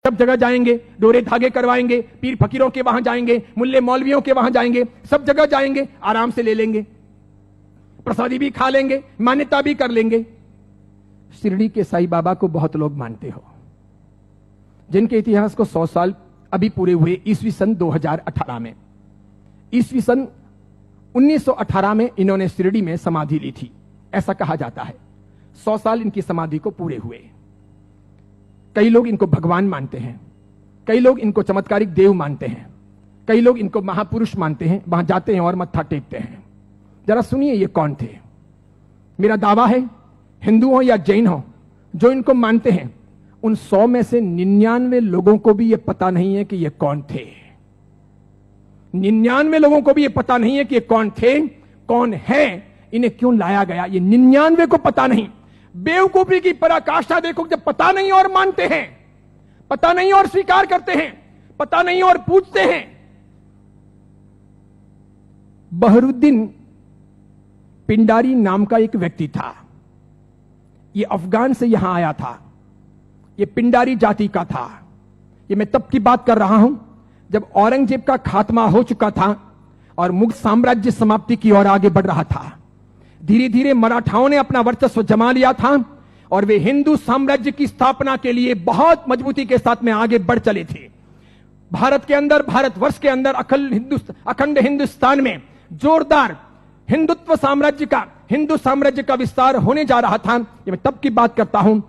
सब जगह जाएंगे, डोरे धागे करवाएंगे, पीर फकीरों के वहां जाएंगे, मुल्ले मौलवियों के वहां जाएंगे, सब जगह जाएंगे, आराम से ले लेंगे, प्रसादी भी खा लेंगे, मान्यता भी कर लेंगे। शिरडी के साईं बाबा को बहुत लोग मानते हो, जिनके इतिहास को 100 साल अभी पूरे हुए ईस्वी सन 2018 में। ईस्वी सन 1918 में इन्होंने शिरडी में समाधि ली थी, ऐसा कहा जाता है। 100 साल इनकी समाधि को पूरे हुए। कई लोग इनको भगवान मानते हैं, कई लोग इनको चमत्कारिक देव मानते हैं, कई लोग इनको महापुरुष मानते हैं, वहां जाते हैं और मत्था टेकते हैं। जरा सुनिए ये कौन थे। मेरा दावा है, हिंदू हो या जैन हो, जो इनको मानते हैं, उन 100 में से 99 लोगों को भी यह पता नहीं है कि ये कौन थे। 99 लोगों को भी यह पता नहीं है कि ये कौन थे, कौन है, इन्हें क्यों लाया गया, ये 99 को पता नहीं। बेवकूफी की पराकाष्ठा देखो, जब पता नहीं और मानते हैं, पता नहीं और स्वीकार करते हैं, पता नहीं और पूछते हैं। बहरुद्दीन पिंडारी नाम का एक व्यक्ति था, ये अफगान से यहां आया था, ये पिंडारी जाति का था। ये मैं तब की बात कर रहा हूं जब औरंगजेब का खात्मा हो चुका था और मुगल साम्राज्य समाप्ति की ओर आगे बढ़ रहा था। धीरे धीरे मराठाओं ने अपना वर्चस्व जमा लिया था और वे हिंदू साम्राज्य की स्थापना के लिए बहुत मजबूती के साथ में आगे बढ़ चले थे। भारत के अंदर, भारतवर्ष के अंदर, अखंड हिंदुस्तान में जोरदार हिंदुत्व साम्राज्य का, हिंदू साम्राज्य का विस्तार होने जा रहा था। ये मैं तब की बात करता हूं।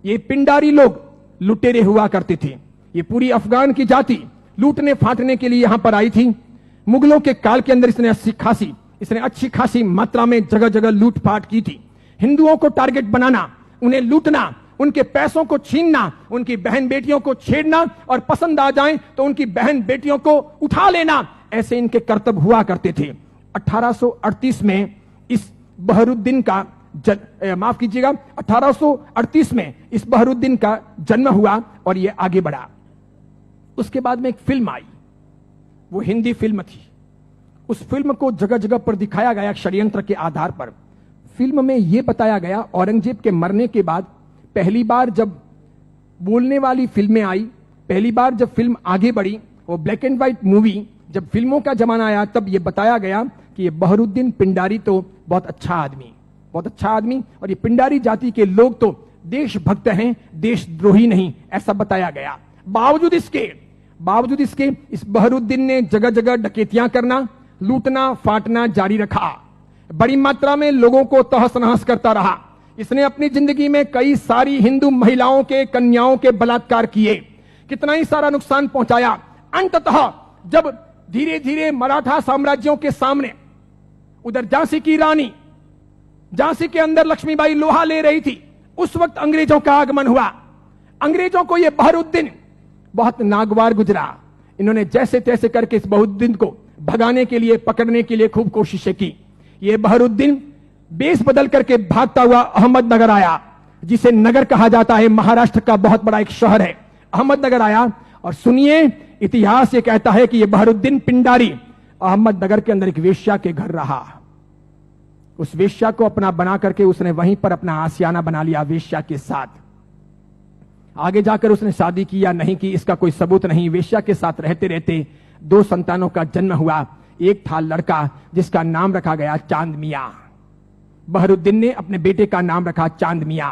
ये पिंडारी लोग लुटेरे हुआ करते थे। ये पूरी अफगान की जाति लूटने फाटने के लिए यहां पर आई थी। मुगलों के काल के अंदर इसने अच्छी खासी मात्रा में जगह जगह लूटपाट की थी। हिंदुओं को टारगेट बनाना, उन्हें लूटना, उनके पैसों को छीनना, उनकी बहन बेटियों को छेड़ना और पसंद आ जाए तो उनकी बहन बेटियों को उठा लेना, ऐसे इनके कर्तव्य हुआ करते थे। 1838 में इस बहरुद्दीन का माफ कीजिएगा, 1838 में इस बहरुद्दीन का जन्म हुआ और यह आगे बढ़ा। उसके बाद में एक फिल्म आई, वो हिंदी फिल्म थी। उस फिल्म को जगह जगह पर दिखाया गया षड्यंत्र के आधार पर। फिल्म में यह बताया गया, औरंगजेब के मरने के बाद पहली बार जब बोलने वाली फिल्में आई, पहली बार जब फिल्म आगे बढ़ी, वो ब्लैक एंड व्हाइट मूवी, जब फिल्मों का जमाना आया, तब यह बताया गया कि ये बहरुद्दीन पिंडारी तो बहुत अच्छा आदमी और ये पिंडारी जाति के लोग तो देशभक्त हैं, देशद्रोही नहीं, ऐसा बताया गया। बावजूद इसके इस बहरुद्दीन ने जगह जगह डकैतियां करना, लूटना फाटना जारी रखा। बड़ी मात्रा में लोगों को तहस नहस करता रहा। इसने अपनी जिंदगी में कई सारी हिंदू महिलाओं के, कन्याओं के बलात्कार किए, कितना ही सारा नुकसान पहुंचाया। अंततः जब धीरे धीरे मराठा साम्राज्यों के सामने, उधर झांसी की रानी, झांसी के अंदर लक्ष्मीबाई लोहा ले रही थी, उस वक्त अंग्रेजों का आगमन हुआ। अंग्रेजों को यह बहरुद्दीन बहुत नागवार गुजरा। इन्होंने जैसे तैसे करके इस बहरुद्दीन को भगाने के लिए, पकड़ने के लिए खूब कोशिशें की। यह बहरुद्दीन बेस बदल करके भागता हुआ अहमदनगर आया, जिसे नगर कहा जाता है, महाराष्ट्र का बहुत बड़ा एक शहर है। अहमदनगर आया और सुनिए, इतिहास ये कहता है कि यह बहरुद्दीन पिंडारी अहमदनगर के अंदर एक वेश्या के घर रहा। उस वेश्या को अपना बना करके उसने वहीं पर अपना आशियाना बना लिया वेश्या के साथ। आगे जाकर उसने शादी की या नहीं की, इसका कोई सबूत नहीं। वेश्या के साथ रहते रहते 2 संतानों का जन्म हुआ। एक था लड़का जिसका नाम रखा गया चांद मियां। बहरुद्दीन ने अपने बेटे का नाम रखा चांद मियां।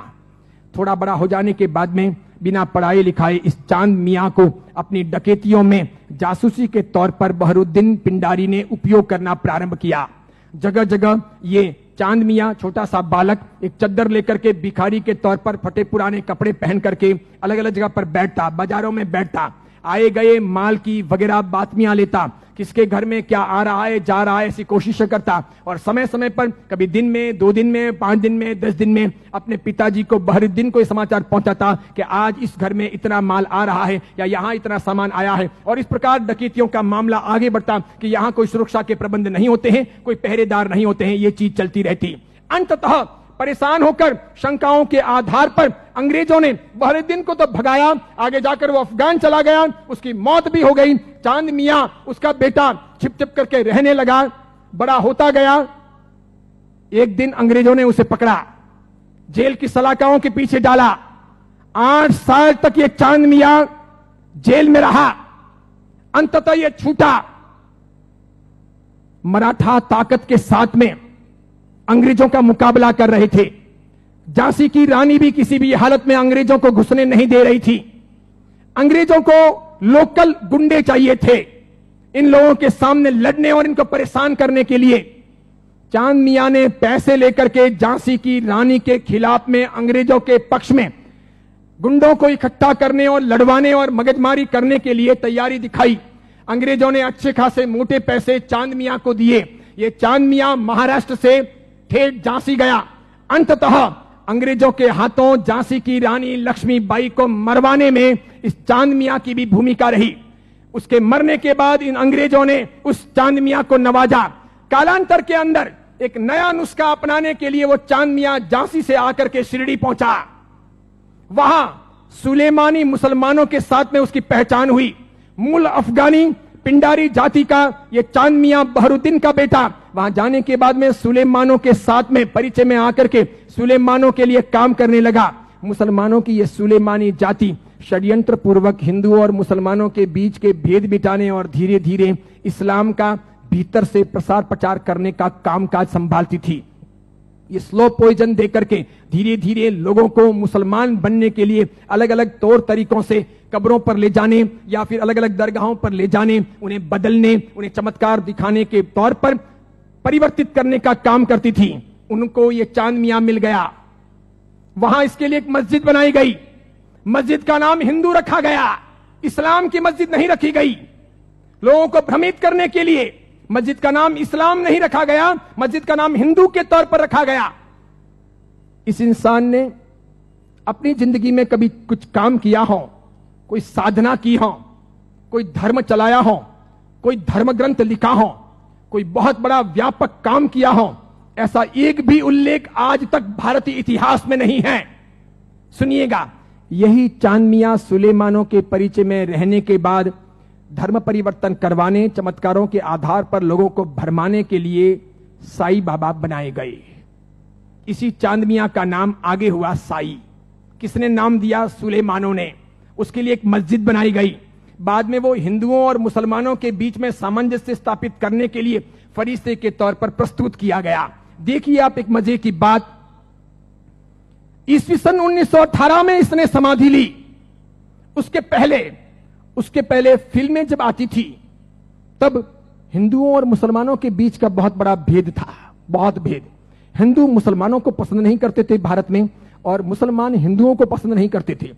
थोड़ा बड़ा हो जाने के बाद में बिना पढ़ाई लिखाए इस चांद मियां को अपनी डकैतियों में जासूसी के तौर पर बहरुद्दीन पिंडारी ने उपयोग करना प्रारंभ किया। जगह जगह ये चांद मियां, छोटा सा बालक, एक चद्दर लेकर के भिखारी के तौर पर फटे पुराने कपड़े पहन करके अलग अलग जगह पर बैठता, बाजारों में बैठता, आए गए माल की वगैरह बातमियां लेता, किसके घर में क्या आ रहा है जा रहा है ऐसी कोशिश करता। और समय समय पर कभी दिन में, 2 दिन में, 5 दिन में, 10 दिन में अपने पिताजी को, बहरुद्दीन को समाचार पहुंचाता कि आज इस घर में इतना माल आ रहा है या यहां इतना सामान आया है। और इस प्रकार डकैतियों का मामला आगे बढ़ता कि यहां कोई सुरक्षा के प्रबंध नहीं होते हैं, कोई पहरेदार नहीं होते हैं, ये चीज चलती रहती। अंततः परेशान होकर शंकाओं के आधार पर अंग्रेजों ने बहरुद्दीन को तो भगाया, आगे जाकर वो अफगान चला गया, उसकी मौत भी हो गई। चांद मियां, उसका बेटा, छिप छिप करके रहने लगा, बड़ा होता गया। एक दिन अंग्रेजों ने उसे पकड़ा, जेल की सलाखाओं के पीछे डाला। 8 साल तक ये चांद मियां जेल में रहा, अंततः यह छूटा। मराठा ताकत के साथ में अंग्रेजों का मुकाबला कर रहे थे। झांसी की रानी भी किसी भी हालत में अंग्रेजों को घुसने नहीं दे रही थी। अंग्रेजों को लोकल गुंडे चाहिए थे इन लोगों के सामने लड़ने और इनको परेशान करने के लिए। चांद मियां ने पैसे लेकर के झांसी की रानी के खिलाफ में अंग्रेजों के पक्ष में गुंडों को इकट्ठा करने और लड़वाने और मगजमारी करने के लिए तैयारी दिखाई। अंग्रेजों ने अच्छे खासे मोटे पैसे चांद मियां को दिए। ये चांद मियां महाराष्ट्र से ठेठ झांसी गया। अंततः अंग्रेजों के हाथों झांसी की रानी लक्ष्मीबाई को मरवाने में इस चांद मियां की भी भूमिका रही। उसके मरने के बाद इन अंग्रेजों ने उस चांद मियां को नवाजा। कालांतर के अंदर एक नया नुस्खा अपनाने के लिए वो चांद मियां झांसी से आकर के शिरडी पहुंचा। वहां सुलेमानी मुसलमानों के साथ में उसकी पहचान हुई। मूल अफगानी पिंडारी जाति का ये चांद मियां बहरुद्दीन का बेटा वहां जाने के बाद में सुलेमानों के साथ में परिचय में आकर के सुलेमानों के लिए काम करने लगा। मुसलमानों की यह सुलेमानी जाति षड्यंत्र पूर्वक हिंदुओं और मुसलमानों के बीच के भेद मिटाने और धीरे धीरे इस्लाम का भीतर से प्रसार प्रचार करने का कामकाज संभालती थी। ये स्लो पॉइजन देकर के धीरे धीरे लोगों को मुसलमान बनने के लिए अलग अलग तौर तरीकों से कब्रों पर ले जाने या फिर अलग अलग दरगाहों पर ले जाने, उन्हें बदलने, उन्हें चमत्कार दिखाने के तौर पर परिवर्तित करने का काम करती थी। उनको ये चांद मियां मिल गया। वहां इसके लिए एक मस्जिद बनाई गई। मस्जिद का नाम हिंदू रखा गया, इस्लाम की मस्जिद नहीं रखी गई। लोगों को भ्रमित करने के लिए मस्जिद का नाम इस्लाम नहीं रखा गया, मस्जिद का नाम हिंदू के तौर पर रखा गया। इस इंसान ने अपनी जिंदगी में कभी कुछ काम किया हो, कोई साधना की हो, कोई धर्म चलाया हो, कोई धर्म ग्रंथ लिखा हो, कोई बहुत बड़ा व्यापक काम किया हो, ऐसा एक भी उल्लेख आज तक भारतीय इतिहास में नहीं है। सुनिएगा, यही चांद मियां सुलेमानों के परिचय में रहने के बाद धर्म परिवर्तन करवाने, चमत्कारों के आधार पर लोगों को भरमाने के लिए साई बाबा बनाए गए। इसी चांद मियां का नाम आगे हुआ साई। किसने नाम दिया? सुलेमानों ने। उसके लिए एक मस्जिद बनाई गई। बाद में वो हिंदुओं और मुसलमानों के बीच में सामंजस्य स्थापित करने के लिए फरिश्ते के तौर पर प्रस्तुत किया गया। देखिए आप एक मजे की बात, ईस्वी सन 1918 में इसने समाधि ली। उसके पहले फिल्में जब आती थी तब हिंदुओं और मुसलमानों के बीच का बहुत बड़ा भेद था, बहुत भेद। हिंदू मुसलमानों को पसंद नहीं करते थे भारत में, और मुसलमान हिंदुओं को पसंद नहीं करते थे।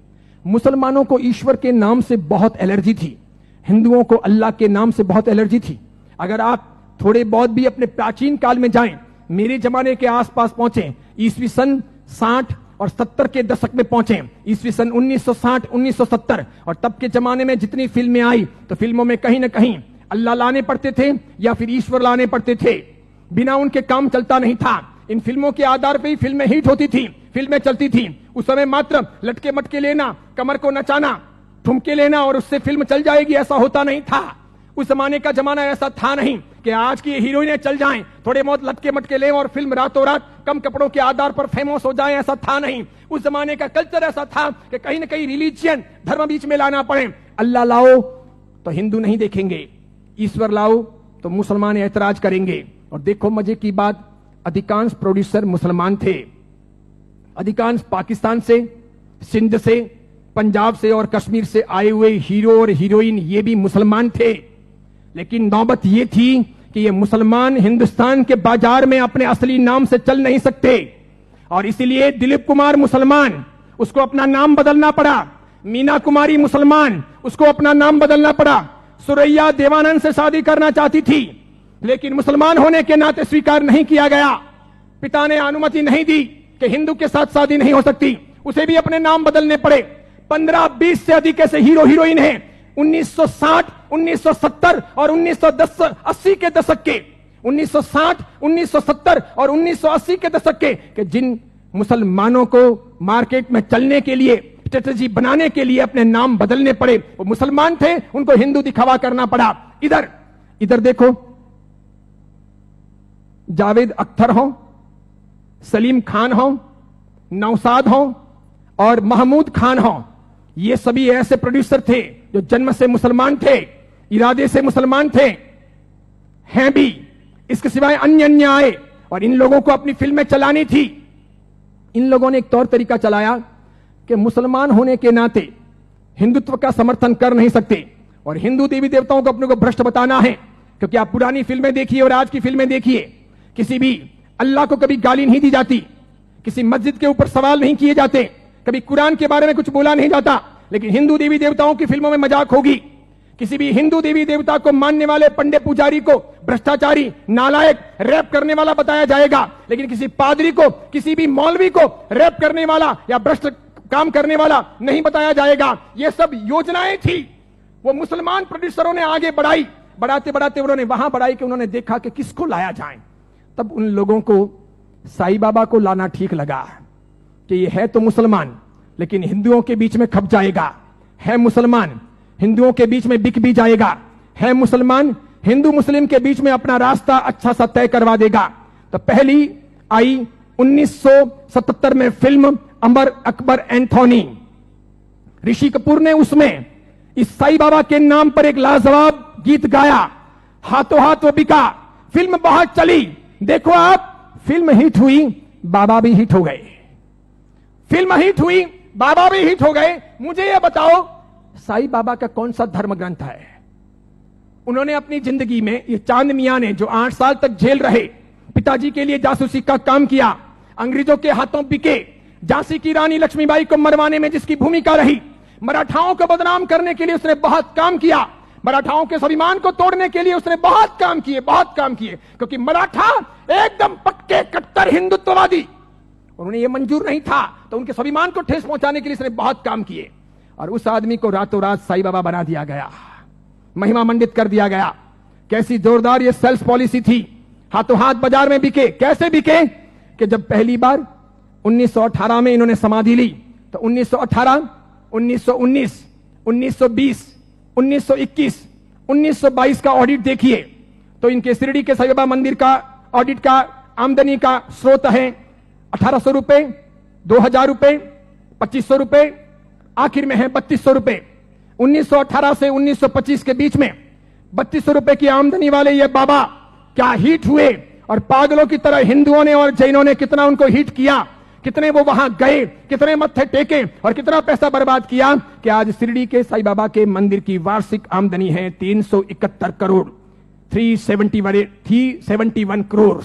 मुसलमानों को ईश्वर के नाम से बहुत एलर्जी थी, हिंदुओं को अल्लाह के नाम से बहुत एलर्जी थी। अगर आप थोड़े बहुत भी अपने प्राचीन काल में जाएं, मेरे जमाने के आसपास पहुंचे, ईस्वी सन 60 और 70 के दशक में पहुंचे, ईस्वी सन 1960 1970, और तब के जमाने में जितनी फिल्में आई तो फिल्मों में कहीं ना कहीं अल्लाह लाने पड़ते थे या फिर ईश्वर लाने पड़ते थे। बिना उनके काम चलता नहीं था। इन फिल्मों के आधार पर ही फिल्में हिट होती थी, फिल्में चलती थी। उस समय मात्र लटके मटके लेना, कमर को नचाना, ठुमके लेना और उससे फिल्म चल जाएगी, ऐसा होता नहीं था। उस जमाने का जमाना ऐसा था नहीं कि आज की हीरोइनें चल जाएं, थोड़े बहुत लटके मटके लें और फिल्म रातों रात कम कपड़ों के आधार पर फेमस हो जाएं, ऐसा था नहीं। उस जमाने का कल्चर ऐसा था कि कहीं ना कहीं रिलीजियन, धर्म बीच में लाना पड़े। अल्लाह लाओ तो हिंदू नहीं देखेंगे, ईश्वर लाओ तो मुसलमान ऐतराज करेंगे। और देखो मजे की बात, अधिकांश प्रोड्यूसर मुसलमान थे। अधिकांश पाकिस्तान से, सिंध से, पंजाब से और कश्मीर से आए हुए हीरो और हीरोइन ये भी मुसलमान थे। लेकिन नौबत ये थी कि ये मुसलमान हिंदुस्तान के बाजार में अपने असली नाम से चल नहीं सकते, और इसीलिए दिलीप कुमार मुसलमान, उसको अपना नाम बदलना पड़ा। मीना कुमारी मुसलमान, उसको अपना नाम बदलना पड़ा। सुरैया देवानंद से शादी करना चाहती थी, लेकिन मुसलमान होने के नाते स्वीकार नहीं किया गया। पिता ने अनुमति नहीं दी कि हिंदू के साथ शादी नहीं हो सकती, उसे भी अपने नाम बदलने पड़े। 15-20 से अधिक ऐसे हीरो हीरोइन हैं 1960, 1970 और 1980 के दशक के, 1960, 1970 और 1980 के दशक के जिन मुसलमानों को मार्केट में चलने के लिए, स्ट्रेटजी बनाने के लिए अपने नाम बदलने पड़े। वो मुसलमान थे, उनको हिंदू दिखावा करना पड़ा। इधर देखो, जावेद अख्तर हो, सलीम खान हो, नौशाद हो और महमूद खान हो, ये सभी ऐसे प्रोड्यूसर थे जो जन्म से मुसलमान थे, इरादे से मुसलमान थे, हैं भी। इसके सिवाय अन्य अन्य आए और इन लोगों को अपनी फिल्में चलानी थी। इन लोगों ने एक तौर तरीका चलाया कि मुसलमान होने के नाते हिंदुत्व का समर्थन कर नहीं सकते और हिंदू देवी देवताओं को अपने को भ्रष्ट बताना है। क्योंकि आप पुरानी फिल्में देखिए और आज की फिल्में देखिए, किसी भी अल्लाह को कभी गाली नहीं दी जाती, किसी मस्जिद के ऊपर सवाल नहीं किए जाते, कभी कुरान के बारे में कुछ बोला नहीं जाता। लेकिन हिंदू देवी देवताओं की फिल्मों में मजाक होगी। किसी भी हिंदू देवी देवता को मानने वाले पंडित पुजारी को भ्रष्टाचारी, नालायक, रैप करने वाला बताया जाएगा। लेकिन किसी पादरी को, किसी भी मौलवी को रैप करने वाला या भ्रष्ट काम करने वाला नहीं बताया जाएगा। ये सब योजनाएं थी, वो मुसलमान प्रोड्यूसरों ने आगे बढ़ाई। बढ़ाते बढ़ाते उन्होंने वहां बढ़ाई कि उन्होंने देखा कि किसको लाया जाए। तब उन लोगों को साईं बाबा को लाना ठीक लगा कि ये है तो मुसलमान लेकिन हिंदुओं के बीच में खप जाएगा, है मुसलमान हिंदुओं के बीच में बिक भी जाएगा, है मुसलमान हिंदू मुस्लिम के बीच में अपना रास्ता अच्छा सा तय करवा देगा। तो पहली आई 1977 में फिल्म अमर अकबर एंथोनी। ऋषि कपूर ने उसमें इस साईं बाबा के नाम पर एक लाजवाब गीत गाया, हाथों हाथ वो बिका। फिल्म बहुत चली। देखो आप, फिल्म हिट हुई, बाबा भी हिट हो गए। फिल्म हिट हुई, बाबा भी हिट हो गए। मुझे यह बताओ, साईं बाबा का कौन सा धर्म ग्रंथ है? उन्होंने अपनी जिंदगी में, ये चांद मियां ने जो 8 साल तक जेल रहे, पिताजी के लिए जासूसी का काम किया, अंग्रेजों के हाथों बिके, झांसी की रानी लक्ष्मीबाई को मरवाने में जिसकी भूमिका रही, मराठाओं को बदनाम करने के लिए उसने बहुत काम किया, मराठाओं के स्वाभिमान को तोड़ने के लिए उसने बहुत काम किए, बहुत काम किए। क्योंकि मराठा एकदम पक्के कट्टर हिंदुत्ववादी, उन्होंने ये मंजूर नहीं था, तो उनके स्वाभिमान को ठेस पहुंचाने के लिए उसने बहुत काम किए। और उस आदमी को रातों रात साईं बाबा बना दिया गया, महिमा मंडित कर दिया गया। कैसी जोरदार ये सेल्स पॉलिसी थी। हाथों हाथ बाजार में बिके। कैसे बिके कि जब पहली बार 1918 में इन्होंने समाधि ली, तो 1918, 1919, 1920, 1921, 1922 का ऑडिट देखिए तो इनके शिरडी के साईं बाबा मंदिर का ऑडिट का आमदनी का स्रोत है 1800 रुपए, 2000 रुपए, 2500 रुपए, आखिर में है 3200 रुपए। 1918 से 1925 के बीच में 3200 रुपए की आमदनी वाले ये बाबा क्या हिट हुए, और पागलों की तरह हिंदुओं ने और जैनों ने कितना उनको हिट किया, कितने वो वहां गए, कितने मत्थे टेके और कितना पैसा बर्बाद किया कि आज शिरडी के साईं बाबा के मंदिर की वार्षिक आमदनी है 371 करोड़, 371 करोड़।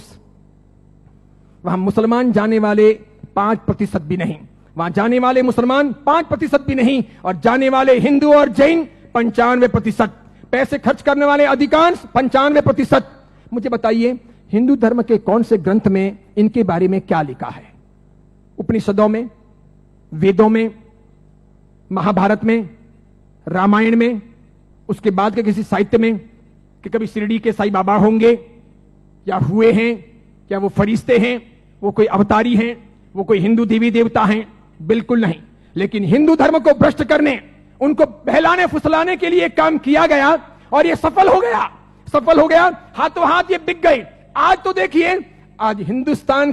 वहां मुसलमान जाने वाले 5% भी नहीं, वहां जाने वाले मुसलमान 5% भी नहीं, और जाने वाले हिंदू और जैन 95%, पैसे खर्च करने वाले अधिकांश 95%। मुझे बताइए, हिंदू धर्म के कौन से ग्रंथ में इनके बारे में क्या लिखा है? उपनिषदों में, वेदों में, महाभारत में, रामायण में, उसके बाद के किसी साहित्य में कि कभी शिरडी के साईं बाबा होंगे या हुए हैं, क्या वो फरिश्ते हैं, वो कोई अवतारी हैं, वो कोई हिंदू देवी देवता हैं? बिल्कुल नहीं। लेकिन हिंदू धर्म को भ्रष्ट करने, उनको बहलाने फुसलाने के लिए काम किया गया और ये सफल हो गया, सफल हो गया। हाथों हाथ ये बिक गए। आज तो देखिए, आज हिंदुस्तान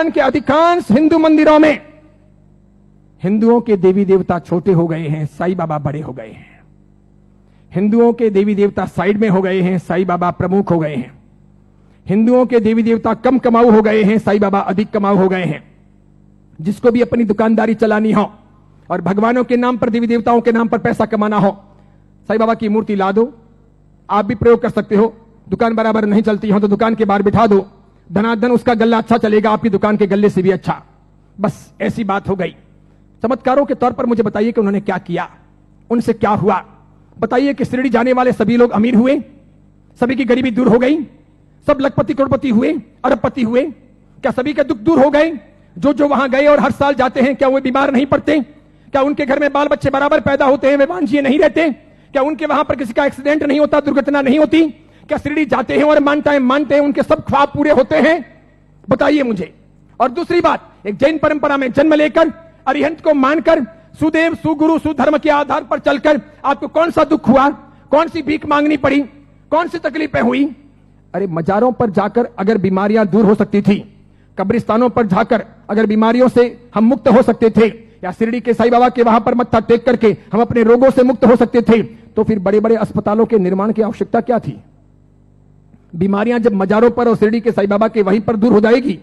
के अधिकांश हिंदू मंदिरों में हिंदुओं के देवी देवता छोटे हो गए हैं, साईं बाबा बड़े हो गए हैं। हिंदुओं के देवी देवता साइड में हो गए हैं, साईं बाबा प्रमुख हो गए हैं। हिंदुओं के देवी देवता कम कमाऊ हो गए हैं, साईं बाबा अधिक कमाऊ हो गए हैं। जिसको भी अपनी दुकानदारी चलानी हो और भगवानों के नाम पर, देवी देवताओं के नाम पर पैसा कमाना हो, साईं बाबा की मूर्ति ला दो। आप भी प्रयोग कर सकते हो। दुकान बराबर नहीं चलती हो तो दुकान के बाहर बिठा दो, धनाधन उसका गल्ला अच्छा चलेगा, आपकी दुकान के गल्ले से भी अच्छा। बस ऐसी बात हो गई। चमत्कारों के तौर पर मुझे बताइए कि उन्होंने क्या किया, उनसे क्या हुआ? बताइए कि शिरडी जाने वाले सभी लोग अमीर हुए, सभी की गरीबी दूर हो गई, सब लखपति करोड़पति हुए, अरबपति हुए? क्या सभी के दुख दूर हो गए? जो वहां गए और हर साल जाते हैं, क्या वो बीमार नहीं पड़ते? क्या उनके घर में बाल बच्चे बराबर पैदा होते हैं, वे वांझिए नहीं रहते? क्या उनके वहां पर किसी का एक्सीडेंट नहीं होता, दुर्घटना नहीं होती? क्या शिरडी जाते हैं और मानते हैं उनके सब ख्वाब पूरे होते हैं? बताइए मुझे। और दूसरी बात, एक जैन परंपरा में जन्म लेकर, अरिहंत को मानकर, सुदेव सुगुरु सुधर्म के आधार पर चलकर आपको कौन सा दुख हुआ? कौन सी भीख मांगनी पड़ी? कौन सी तकलीफें हुई? अरे मजारों पर जाकर अगर बीमारियां दूर हो सकती थी, कब्रिस्तानों पर जाकर अगर बीमारियों से हम मुक्त हो सकते थे, या शिरडी के साईं बाबा के वहां पर मत्था टेक करके हम अपने रोगों से मुक्त हो सकते थे, तो फिर बड़े बड़े अस्पतालों के निर्माण की आवश्यकता क्या थी? बीमारियां जब मजारों पर और शिरडी के साईं बाबा के वहीं पर दूर हो जाएगी,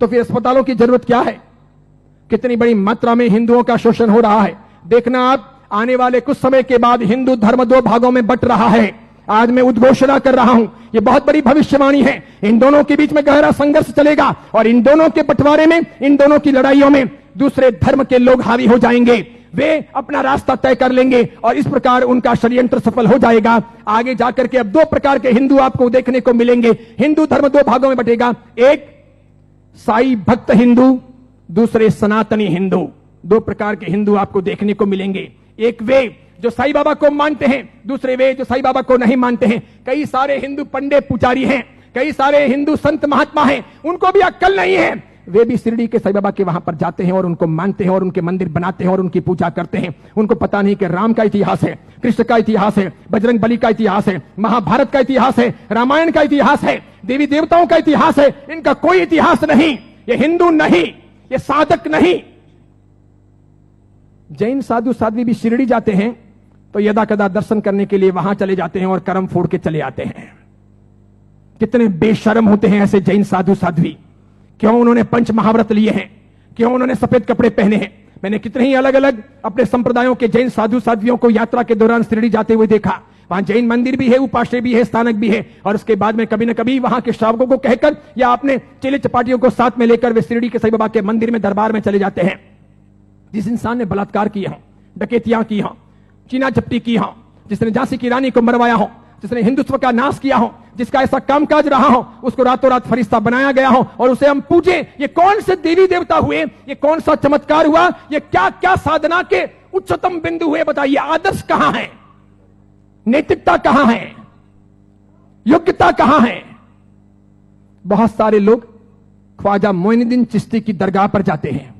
तो फिर अस्पतालों की जरूरत क्या है? कितनी बड़ी मात्रा में हिंदुओं का शोषण हो रहा है। देखना आप, आने वाले कुछ समय के बाद हिंदू धर्म दो भागों में बंट रहा है। आज मैं उद्घोषणा कर रहा हूं, यह बहुत बड़ी भविष्यवाणी है। इन दोनों के बीच में गहरा संघर्ष चलेगा और इन दोनों के बंटवारे में, इन दोनों की लड़ाइयों में दूसरे धर्म के लोग हावी हो जाएंगे। वे अपना रास्ता तय कर लेंगे और इस प्रकार उनका षड्यंत्र सफल हो जाएगा। आगे जाकर के अब दो प्रकार के हिंदू आपको देखने को मिलेंगे। हिंदू धर्म दो भागों में बटेगा, एक साई भक्त हिंदू, दूसरे सनातनी हिंदू। दो प्रकार के हिंदू आपको देखने को मिलेंगे। एक वे जो साईं बाबा को मानते हैं, दूसरे वे जो साईं बाबा को नहीं मानते हैं। कई सारे हिंदू पंडित पुजारी हैं, कई सारे हिंदू संत महात्मा हैं, उनको भी अक्ल नहीं है। वे भी शिरडी के साईं बाबा के वहां पर जाते हैं और उनको मानते हैं और उनके मंदिर बनाते हैं और उनकी पूजा करते हैं। उनको पता नहीं कि राम का इतिहास है, कृष्ण का इतिहास है, बजरंग बली का इतिहास है, महाभारत का इतिहास है, रामायण का इतिहास है, देवी देवताओं का इतिहास है। इनका कोई इतिहास नहीं। ये हिंदू नहीं, ये साधक नहीं। जैन साधु साध्वी भी शिरडी जाते हैं तो यदा कदा दर्शन करने के लिए वहां चले जाते हैं और कर्म फोड़ के चले आते हैं। कितने बेशर्म होते हैं ऐसे जैन साधु साध्वी। क्यों उन्होंने पंच महाव्रत लिए हैं? क्यों उन्होंने सफेद कपड़े पहने हैं? मैंने कितने ही अलग अलग अपने संप्रदायों के जैन साधु साध्वियों को यात्रा के दौरान शिरडी जाते हुए देखा। वहां जैन मंदिर भी है, उपाश्रय भी है, स्थानक भी है, और उसके बाद में कभी न कभी वहां के श्रावकों को कहकर या अपने चेले चपाटियों को साथ में लेकर वे शिरडी के साईं बाबा के मंदिर में दरबार में चले जाते हैं। जिस इंसान ने बलात्कार किया हो, डकैतियां की हो, चीना चपटी की हो, जिसने झांसी की रानी को मरवाया हो, जिसने हिंदुत्व का नाश किया हो, जिसका ऐसा कामकाज रहा हो, उसको रातों रात फरिश्ता बनाया गया हो और उसे हम पूजे। ये कौन से देवी देवता हुए? ये कौन सा चमत्कार हुआ? ये क्या क्या साधना के उच्चतम बिंदु हुए? बताइए, आदर्श कहां है? नैतिकता कहां है? योग्यता कहां है? बहुत सारे लोग ख्वाजा मोइनुद्दीन चिश्ती की दरगाह पर जाते हैं,